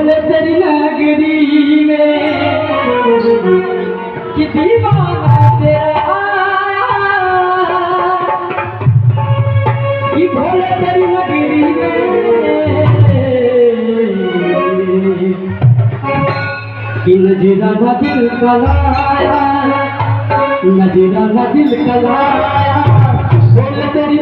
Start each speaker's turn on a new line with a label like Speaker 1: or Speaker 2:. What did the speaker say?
Speaker 1: भोले तेरी नगरी में कि दीवाना तेरा कि भोले तेरी नगरी में कि नजराना दिल का लाया, नजराना दिल का लाया, भोले तेरी